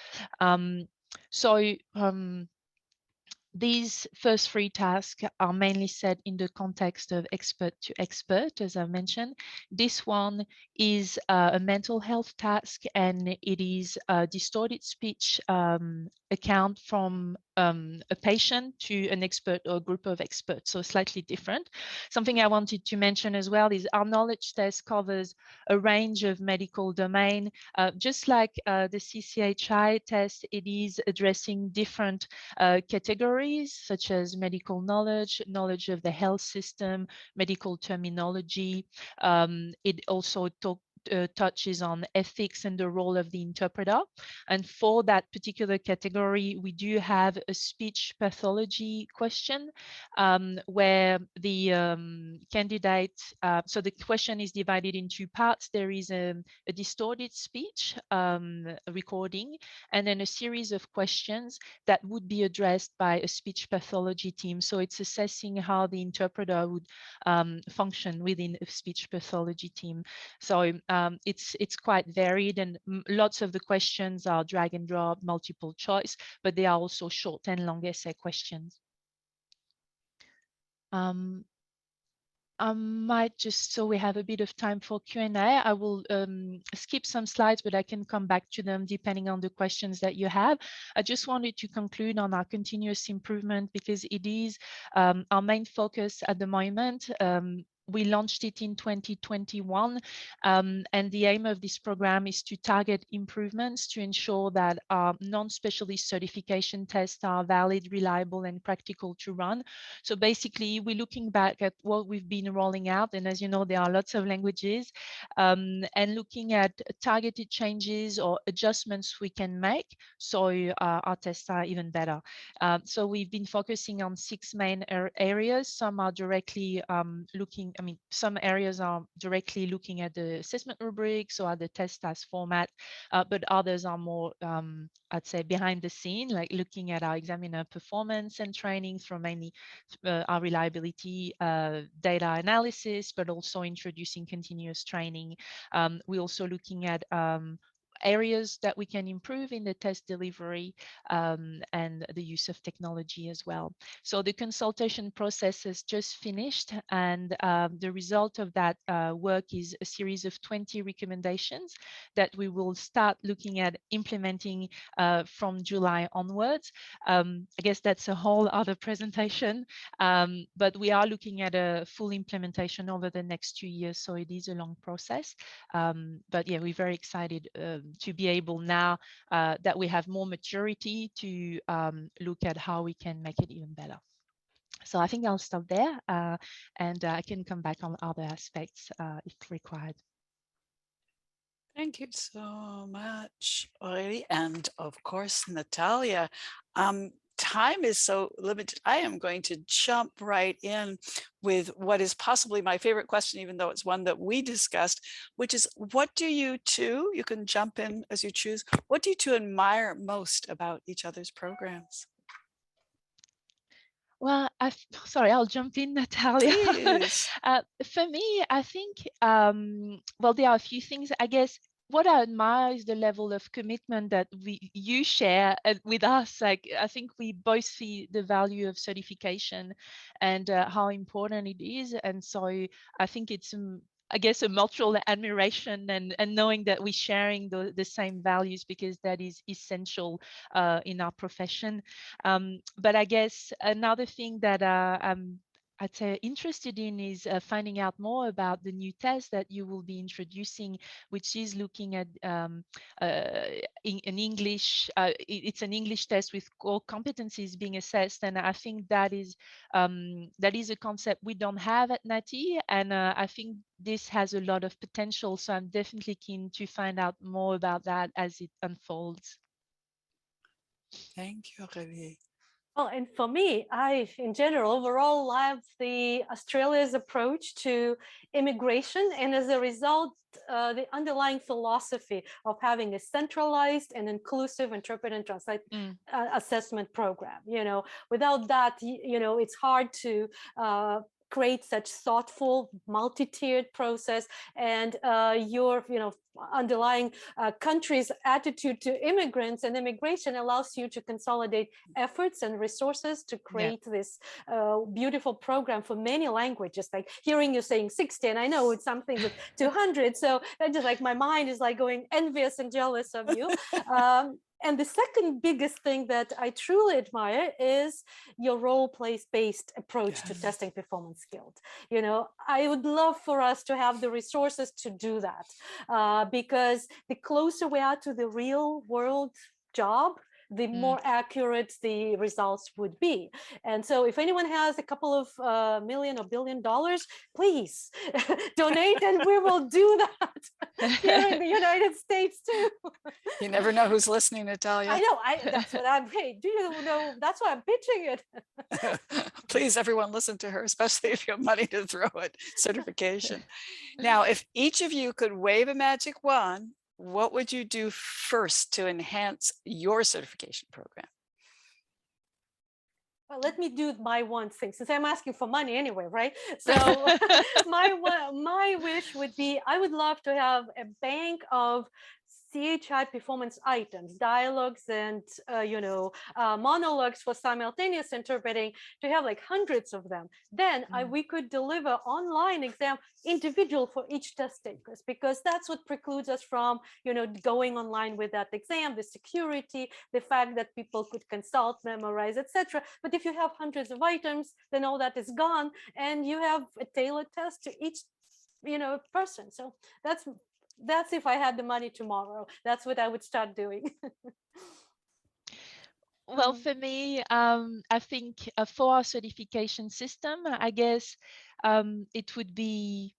These first 3 tasks are mainly set in the context of expert to expert, as I mentioned. This one is a mental health task, and it is a distorted speech account from a patient to an expert or a group of experts, so slightly different. Something I wanted to mention as well is our knowledge test covers a range of medical domain. Just like the CCHI test, it is addressing different categories such as medical knowledge, knowledge of the health system, medical terminology. It also touches on ethics and the role of the interpreter. And for that particular category, we do have a speech pathology question where the candidate, so the question is divided in 2 parts. There is a distorted speech recording, and then a series of questions that would be addressed by a speech pathology team. So it's assessing how the interpreter would function within a speech pathology team. So it's quite varied, and lots of the questions are drag and drop, multiple choice, but they are also short and long essay questions. I might just, so we have a bit of time for Q&A. I will skip some slides, but I can come back to them depending on the questions that you have. I just wanted to conclude on our continuous improvement, because it is our main focus at the moment. We launched it in 2021, and the aim of this program is to target improvements to ensure that our non-specialist certification tests are valid, reliable, and practical to run. So basically, we're looking back at what we've been rolling out, and as you know, there are lots of languages, and looking at targeted changes or adjustments we can make so our tests are even better. So we've been focusing on 6 main areas. Some are directly looking I mean, some areas are directly looking at the assessment rubrics or the test task format, but others are more, I'd say, behind the scene, like looking at our examiner performance and training through mainly our reliability data analysis, but also introducing continuous training. We're also looking at areas that we can improve in the test delivery and the use of technology as well. So the consultation process has just finished, and the result of that work is a series of 20 recommendations that we will start looking at implementing from July onwards. I guess that's a whole other presentation, but we are looking at a full implementation over the next 2 years, so it is a long process. But yeah, we're very excited to be able now that we have more maturity to look at how we can make it even better. So I think I'll stop there and I can come back on other aspects if required. Thank you so much, Aurélie, and of course, Natalya. Time is so limited. I am going to jump right in with what is possibly my favorite question, even though it's one that we discussed, which is, what do you two, you can jump in as you choose, what do you two admire most about each other's programs? Well, sorry, I'll jump in, Natalya. For me, I think, well, there are a few things, I guess. What I admire is the level of commitment that you share with us. Like, I think we both see the value of certification and how important it is. And so I think it's, I guess, a mutual admiration and knowing that we're sharing the same values, because that is essential in our profession. But I guess another thing that I'd say interested in is finding out more about the new test that you will be introducing, which is looking at in English. It's an English test with core competencies being assessed, and I think that is a concept we don't have at NAATI, and I think this has a lot of potential. So I'm definitely keen to find out more about that as it unfolds. Thank you, Aurélie. Well, and for me, in general, overall, love the Australia's approach to immigration, and as a result, the underlying philosophy of having a centralized and inclusive interpret and translate assessment program. You know, without that, you know, it's hard to create such thoughtful, multi-tiered process, and your, you know, underlying country's attitude to immigrants and immigration allows you to consolidate efforts and resources to create this beautiful program for many languages. Like hearing you saying 60, and I know it's something with 200, so that just like my mind is like going envious and jealous of you. And the second biggest thing that I truly admire is your role-based approach to testing performance skills. You know, I would love for us to have the resources to do that, because the closer we are to the real world job, the more accurate the results would be. And so if anyone has a couple of $1 million or $1 billion, please donate and we will do that here in the United States too. You never know who's listening, Natalya. I know, that's what I'm, hey, do you know, that's why I'm pitching it. Please, everyone listen to her, especially if you have money to throw at certification. Now, if each of you could wave a magic wand, what would you do first to enhance your certification program? Well, let me do my one thing, since I'm asking for money anyway, right? So my wish would be, I would love to have a bank of CCHI performance items, dialogues and monologues for simultaneous interpreting, to have like hundreds of them. Then we could deliver online exam individual for each test takers, because that's what precludes us from going online with that exam, the security, the fact that people could consult, memorize, etc. But if you have hundreds of items, then all that is gone, and you have a tailored test to each person. So that's if I had the money tomorrow, that's what I would start doing. Well, for me, I think for our certification system, I guess it would be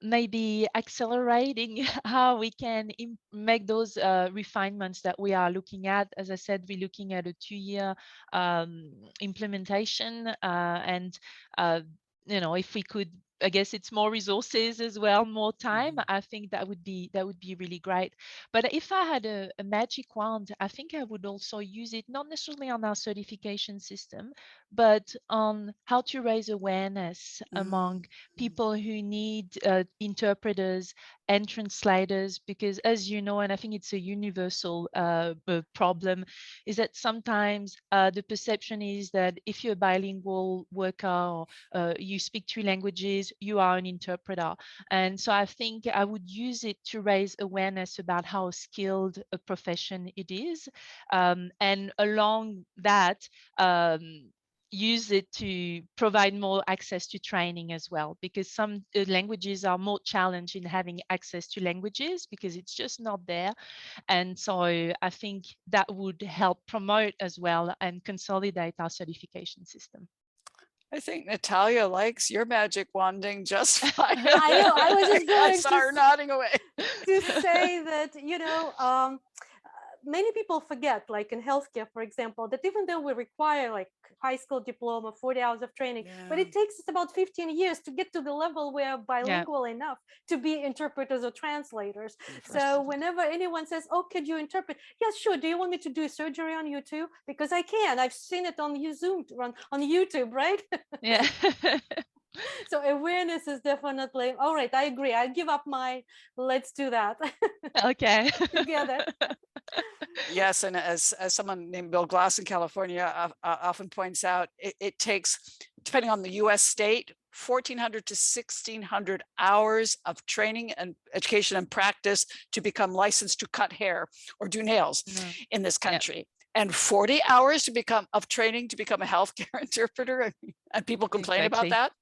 maybe accelerating how we can make those refinements that we are looking at. As I said, we're looking at a 2-year implementation, and you know, if we could, I guess it's more resources as well, more time. Mhm. I think that would be really great. But if I had a magic wand, I think I would also use it not necessarily on our certification system, but on how to raise awareness among people who need interpreters and translators, because as you know, and I think it's a universal problem, is that sometimes the perception is that if you're a bilingual worker or you speak 2 languages, you are an interpreter. And so I think I would use it to raise awareness about how skilled a profession it is. And along that, use it to provide more access to training as well, because some languages are more challenged in having access to languages because it's just not there. And so I think that would help promote as well and consolidate our certification system. I think Natalya likes your magic wanding just fine. I know, I was just I going saw her nodding away. to say that, you know, many people forget, like in healthcare, for example, that even though we require like high school diploma, 40 hours of training, but it takes us about 15 years to get to the level where bilingual enough to be interpreters or translators. So whenever anyone says, oh, could you interpret? Yes, sure. Do you want me to do surgery on you too? Because I can. I've seen it on Zoom, on YouTube, right? Yeah. So awareness is definitely, all right, I agree. I give up my, let's do that. Okay. Together. Yes, and as someone named Bill Glass in California often points out, it takes, depending on the US state, 1,400 to 1,600 hours of training and education and practice to become licensed to cut hair or do nails in this country. And 40 hours to become of training to become a healthcare interpreter, and people complain about that.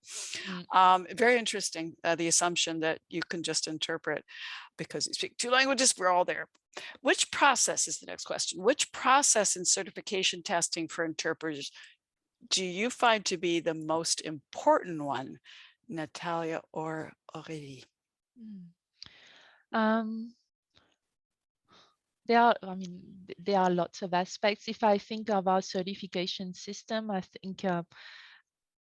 Very interesting, the assumption that you can just interpret because you speak 2 languages. We're all there. Which process is the next question? Which process in certification testing for interpreters do you find to be the most important one, Natalya or Aurélie? There are lots of aspects. If I think of our certification system, I think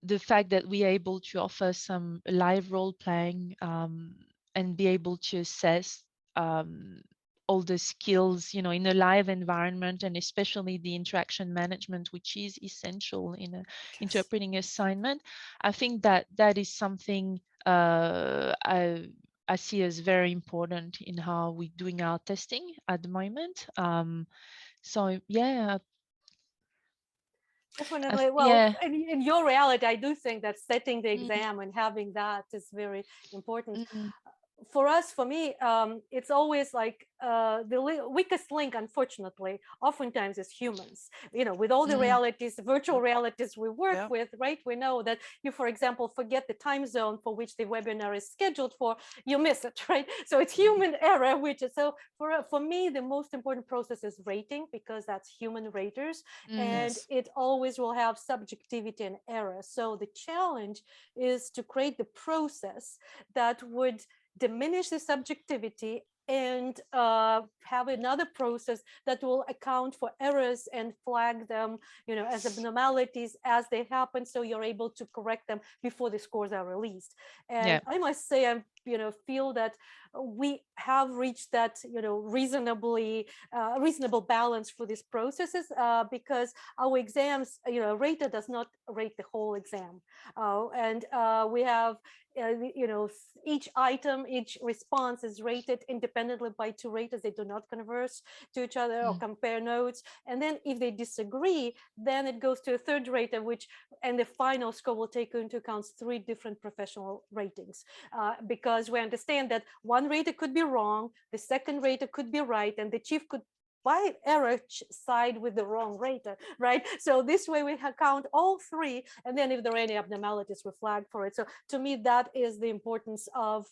the fact that we are able to offer some live role playing and be able to assess all the skills, you know, in a live environment, and especially the interaction management, which is essential in a interpreting assignment. I think that that is something I see as very important in how we're doing our testing at the moment. So yeah. Definitely. Well, yeah. in your reality, I do think that setting the exam and having that is very important. For us, for me, it's always like the weakest link, unfortunately, oftentimes is humans. You know, with all the realities, virtual realities we work with, right? We know that you, for example, forget the time zone for which the webinar is scheduled for, you miss it, right? So it's human error, which is, so for me, the most important process is rating, because that's human raters, and it always will have subjectivity and error. So the challenge is to create the process that would diminish the subjectivity and have another process that will account for errors and flag them, you know, as abnormalities as they happen, so you're able to correct them before the scores are released. And I must say, I feel that we have reached that, reasonable balance for these processes, because our exams, rater does not rate the whole exam, and we have each item, each response is rated independently by 2 raters. They do not converse to each other or compare notes. And then if they disagree, then it goes to a 3rd rater, and the final score will take into account 3 different professional ratings, because we understand that 1 rater could be wrong, the 2nd rater could be right, and the chief could by error side with the wrong rater, right? So this way we count all 3, and then if there are any abnormalities, we flag for it. So to me, that is the importance of,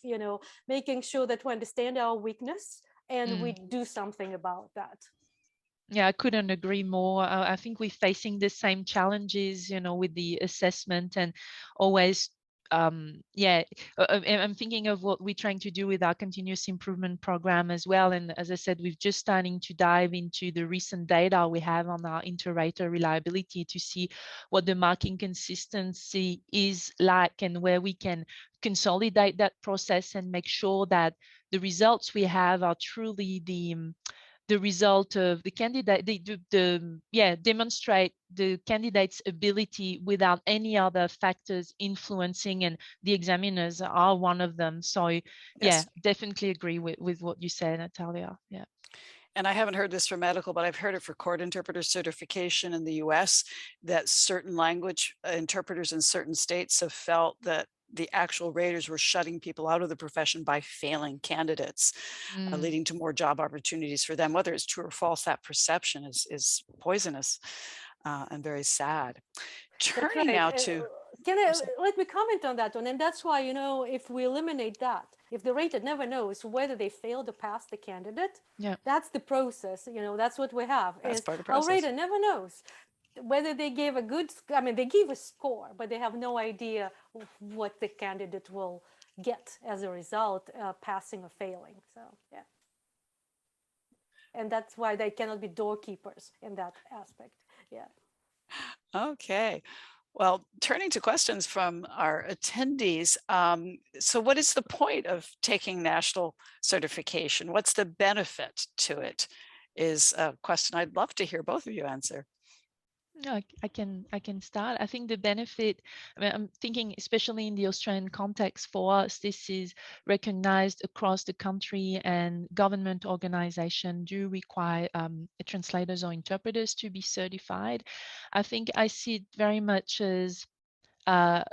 making sure that we understand our weakness and we do something about that. Yeah, I couldn't agree more. I think we're facing the same challenges, with the assessment, and always yeah, I'm thinking of what we're trying to do with our continuous improvement program as well. And as I said, we've just starting to dive into the recent data we have on our inter-rater reliability to see what the marking consistency is like and where we can consolidate that process and make sure that the results we have are truly the result of the candidate, demonstrate the candidate's ability without any other factors influencing, and the examiners are one of them. So Yes. yeah, definitely agree with what you said, Natalia. Yeah. And I haven't heard this for medical, but I've heard it for court interpreter certification in the US, that certain language interpreters in certain states have felt that the actual raters were shutting people out of the profession by failing candidates, leading to more job opportunities for them. Whether it's true or false, that perception is poisonous and very sad. Turning now to... Let me comment on that one. And that's why, you know, if we eliminate that, if the rater never knows whether they failed or passed the candidate, that's the process, you know, that's what we have. That's part of the process. Our rater never knows whether they gave a good, I mean, they give a score, but they have no idea what the candidate will get as a result, passing or failing. So, yeah. And that's why they cannot be doorkeepers in that aspect. Yeah. Okay. Well, turning to questions from our attendees. So what is the point of taking national certification? What's the benefit to it is a question I'd love to hear both of you answer. No, I can start. I think the benefit, I mean, I'm thinking especially in the Australian context for us, this is recognized across the country, and government organizations do require translators or interpreters to be certified. I think I see it very much as a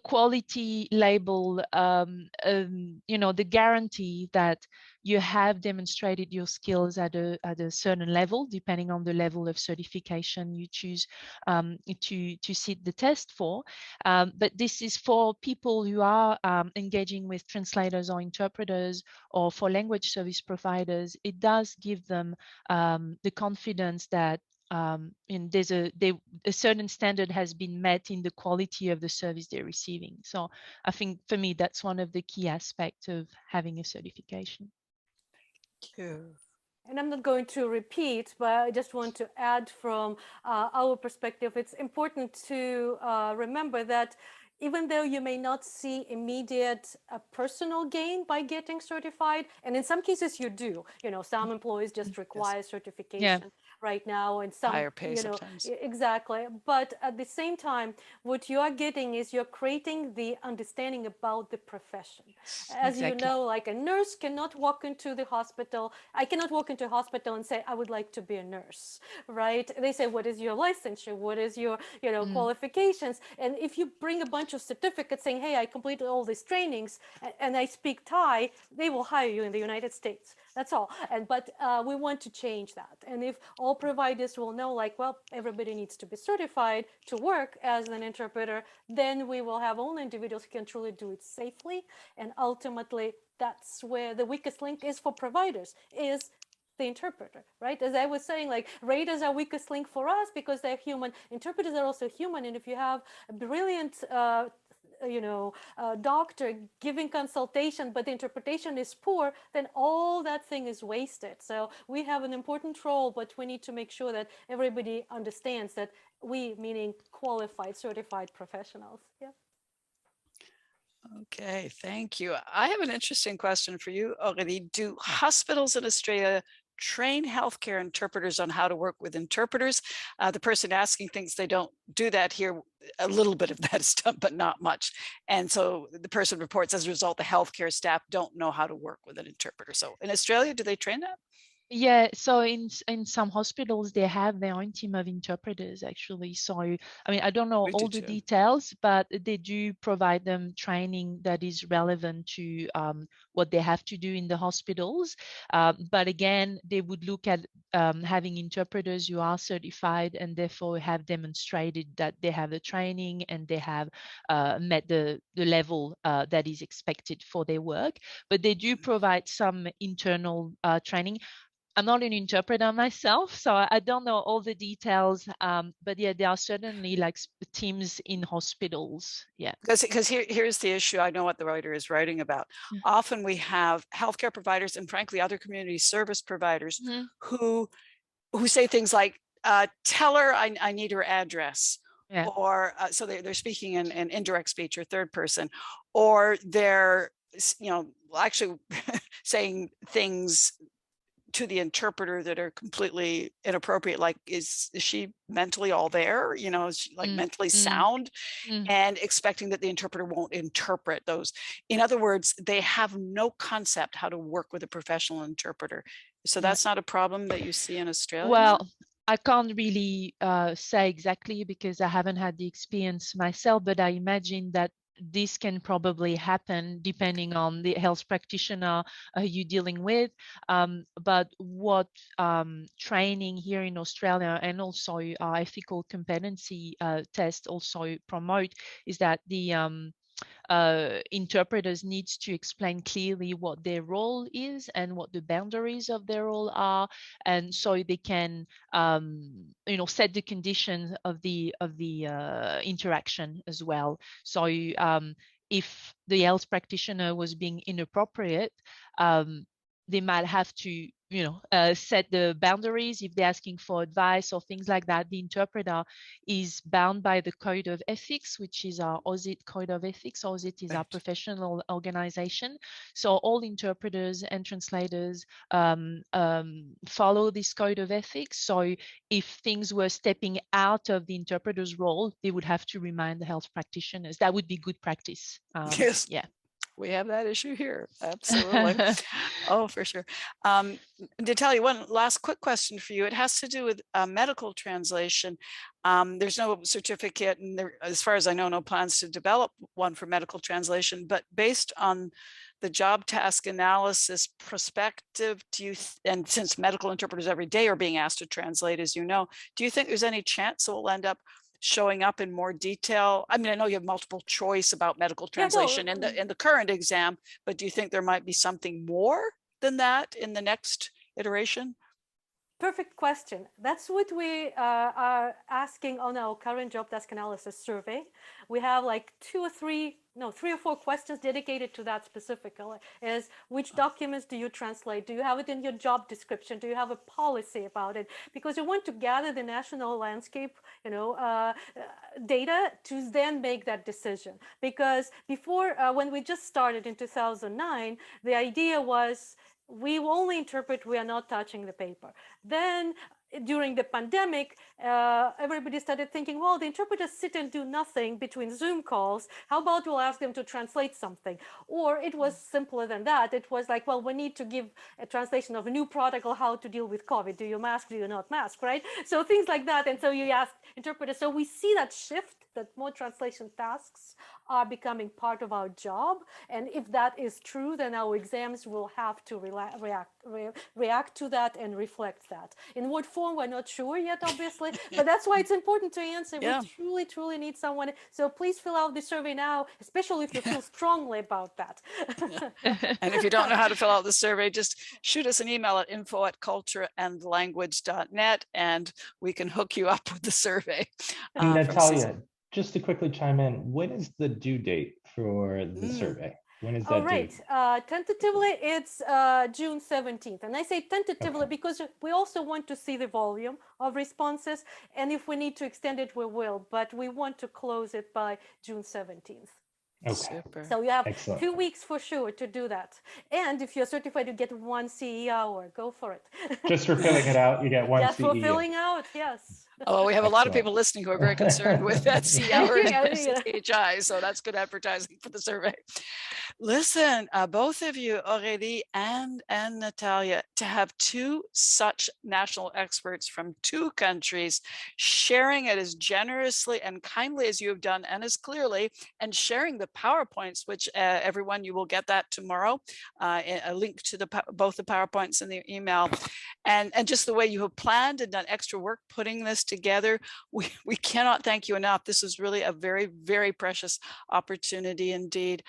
quality label, you know, the guarantee that you have demonstrated your skills at a certain level, depending on the level of certification you choose to sit the test for. But this is for people who are engaging with translators or interpreters, or for language service providers. It does give them the confidence that and there's a certain standard has been met in the quality of the service they're receiving. So I think for me, that's one of the key aspects of having a certification. Thank you. And I'm not going to repeat, but I just want to add from our perspective, it's important to remember that even though you may not see immediate personal gain by getting certified, and in some cases you do, you know, some employees just require certification right now, and some higher pay, you know, sometimes. Exactly. But at the same time, what you are getting is you're creating the understanding about the profession. As you know, like a nurse cannot walk into the hospital. I cannot walk into a hospital and say, I would like to be a nurse, right? They say, what is your licensure? What is your, you know, qualifications? And if you bring a bunch of certificates saying, hey, I completed all these trainings and I speak Thai, they will hire you in the United States. That's all. But we want to change that. And if all providers will know, like, well, everybody needs to be certified to work as an interpreter, then we will have only individuals who can truly do it safely. And ultimately, that's where the weakest link is for providers, is the interpreter, right? As I was saying, like, raters are weakest link for us because they're human. Interpreters are also human. And if you have a brilliant doctor giving consultation, but the interpretation is poor, then all that thing is wasted. So we have an important role, but we need to make sure that everybody understands that we, meaning qualified, certified professionals. Yeah. Okay, thank you. I have an interesting question for you, Aurélie. Do hospitals in Australia train healthcare interpreters on how to work with interpreters? The person asking thinks they don't do that here. A little bit of that is done, but not much. And so the person reports, as a result, the healthcare staff don't know how to work with an interpreter. So in Australia, do they train that? Yeah, so in some hospitals, they have their own team of interpreters, actually. So, I mean, I don't know all the details, but they do provide them training that is relevant to what they have to do in the hospitals. But again, they would look at having interpreters who are certified and therefore have demonstrated that they have the training and they have met the level that is expected for their work. But they do provide some internal training. I'm not an interpreter myself, so I don't know all the details. But yeah, there are certainly like teams in hospitals. Yeah. Because here's the issue. I know what the writer is writing about. Often we have healthcare providers and frankly other community service providers who say things like, tell her I need her address. Yeah. Or so they're speaking in indirect speech or third person, or they're, you know, actually saying things to the interpreter that are completely inappropriate, like is she mentally all there, you know, is she like mentally sound, and expecting that the interpreter won't interpret those. In other words, they have no concept how to work with a professional interpreter. So that's not a problem that you see in Australia? Well, I can't really say exactly because I haven't had the experience myself, but I imagine that this can probably happen depending on the health practitioner you're dealing with. But what training here in Australia and also our ethical competency test also promote is that the interpreters needs to explain clearly what their role is and what the boundaries of their role are, and so they can you know, set the conditions of the interaction as well. So if the health practitioner was being inappropriate, they might have to, you know, set the boundaries. If they're asking for advice or things like that, the interpreter is bound by the Code of Ethics, which is our AUSIT Code of Ethics. AUSIT is our professional organization. So all interpreters and translators follow this Code of Ethics. So if things were stepping out of the interpreter's role, they would have to remind the health practitioners. That would be good practice. Yes. Yeah. We have that issue here. Absolutely. Oh, for sure. Natalya, one last quick question for you. It has to do with medical translation. There's no certificate, and there, as far as I know, no plans to develop one for medical translation, but based on the job task analysis perspective, and since medical interpreters every day are being asked to translate, as you know, do you think there's any chance it will end up showing up in more detail? I mean, I know you have multiple choice about medical translation in the current exam, but do you think there might be something more than that in the next iteration? Perfect question. That's what we are asking on our current job task analysis survey. We have like 3 or 4 questions dedicated to that specifically. Is which documents do you translate? Do you have it in your job description? Do you have a policy about it? Because you want to gather the national landscape, you know, data to then make that decision. Because before, when we just started in 2009, the idea was we only interpret, we are not touching the paper. Then during the pandemic, everybody started thinking, well, the interpreters sit and do nothing between Zoom calls. How about we'll ask them to translate something? Or it was simpler than that. It was like, well, we need to give a translation of a new protocol, how to deal with COVID. Do you mask, do you not mask, right? So things like that. And so you ask interpreters. So we see that shift, that more translation tasks are becoming part of our job. And if that is true, then our exams will have to react to that and reflect that. In what form, we're not sure yet, obviously, but that's why it's important to answer. Yeah. We truly need someone. So please fill out the survey now, especially if you feel strongly about that. And if you don't know how to fill out the survey, just shoot us an email at info@cultureandlanguage.net and we can hook you up with the survey. Natalya, just to quickly chime in, when is the due date for the survey? When is that due? Tentatively, it's June 17th. And I say tentatively because we also want to see the volume of responses. And if we need to extend it, we will. But we want to close it by June 17th. Okay. Super. So you have 2 weeks for sure to do that. And if you're certified, you get 1 CE hour. Go for it. Just for filling it out, you get 1 CE. Just for filling out, yes. Oh, we have a lot of people listening who are very concerned with that CE hour in CCHI, so that's good advertising for the survey. Listen, both of you, Aurélie and Natalya, to have 2 such national experts from 2 countries sharing it as generously and kindly as you have done and as clearly, and sharing the PowerPoints, which everyone, you will get that tomorrow, a link to both the PowerPoints in the email, and just the way you have planned and done extra work putting this together. We cannot thank you enough. This is really a very, very precious opportunity indeed.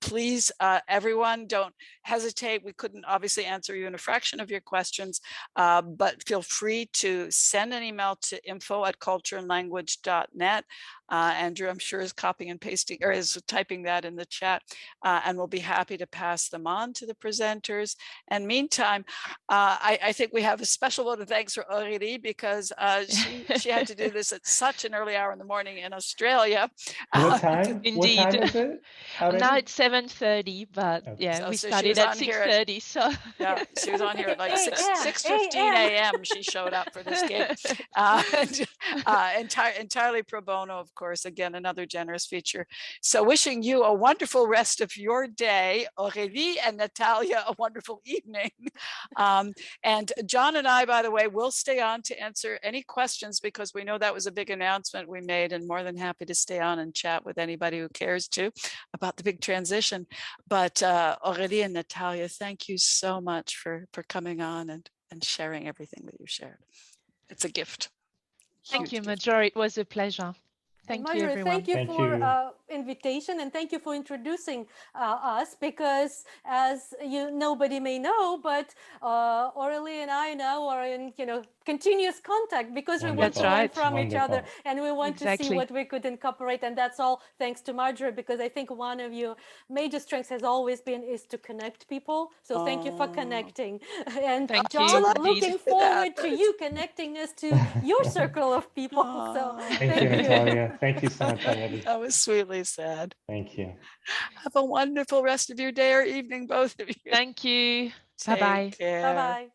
Please, everyone, don't hesitate. We couldn't obviously answer you in a fraction of your questions, but feel free to send an email to info@cultureandlanguage.net. Andrew, I'm sure, is copying and pasting or is typing that in the chat, and we'll be happy to pass them on to the presenters. And meantime, I think we have a special vote of thanks for Aurélie, because she had to do this at such an early hour in the morning in Australia. What time? Indeed. What time is it? Now it's 7:30, but yeah, So we she started was at on here 6:30. So yeah, she was on here at like 6:15 a.m. a.m. She showed up for this gig, entirely pro bono, of course. Again, another generous feature. So wishing you a wonderful rest of your day, Aurélie, and Natalya, a wonderful evening. And John and I, by the way, will stay on to answer any questions, because we know that was a big announcement we made, and more than happy to stay on and chat with anybody who cares to about the big transition. But Aurélie and Natalya, thank you so much for coming on and sharing everything that you shared. It's a gift. thank you, Huge gift. Marjorie. It was a pleasure. Thank you, Marjorie, everyone. thank you Thank for you. invitation, and thank you for introducing us, because as nobody may know, but Aurélie and I now are in continuous contact, because we want to Wonderful. learn right. from each other, Wonderful. and we want to see Exactly. what we could incorporate. And that's all thanks to Marjorie, because I think one of your major strengths has always been is to connect people. So thank you for connecting. And Thank John, you, looking indeed. forward to you connecting us to your circle of people. So Thank you, thank you. Natalya. Thank you so much, Aurélie. That was sweetly said. Thank you. Have a wonderful rest of your day or evening, both of you. Thank you. Take Bye-bye. care. Bye-bye.